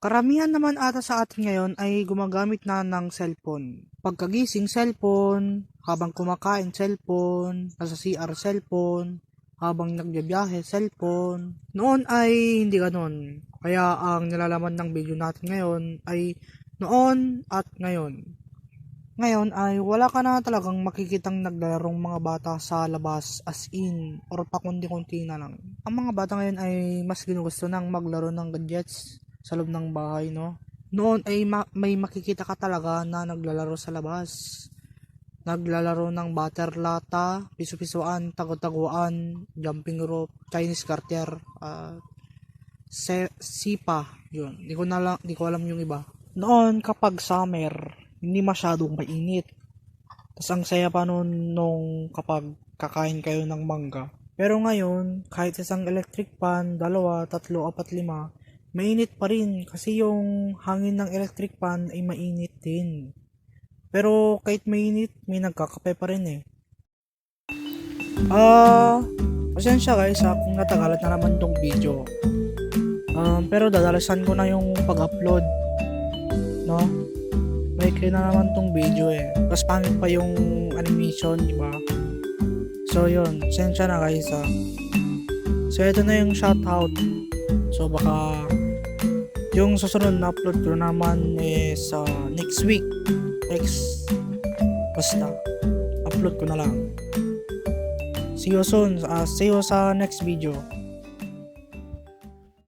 Karamihan naman ata sa atin ngayon ay gumagamit na ng cellphone. Pagkagising cellphone, habang kumakain cellphone, nasa CR cellphone, habang nagbibiyahe cellphone. Noon ay hindi ganoon. Kaya ang nilalaman ng video natin ngayon ay noon at ngayon. Ngayon ay wala ka na talagang makikitang naglarong mga bata sa labas as in or pakundi-kunti na lang. Ang mga bata ngayon ay mas ginugusto nang maglaro ng gadgets sa loob ng bahay, no? Noon ay may makikita ka talaga na naglalaro sa labas. Naglalaro ng butter lata, piso-pisoan, tago-taguan, jumping rope, Chinese garter, sipa, yun. Di ko alam yung iba. Noon kapag summer, hindi masyadong mainit. Tapos ang saya pa noon nung kapag kakain kayo ng mangga. Pero ngayon, kahit isang electric fan, 2, 3, 4, 5, mainit pa rin kasi yung hangin ng electric fan ay mainit din. Pero kahit mainit, may nagkakape pa rin eh. Pasensya guys kung natagalan na naman tong video. Pero dadalasan ko na yung pag-upload, no? May na naman tong video eh. Tapos pangit pa yung animation, di ba? So yun, pasensya na guys So ito na yung shoutout. So baka yung susunod na upload ko naman is next week. Basta upload ko na lang. See you soon. See you sa next video.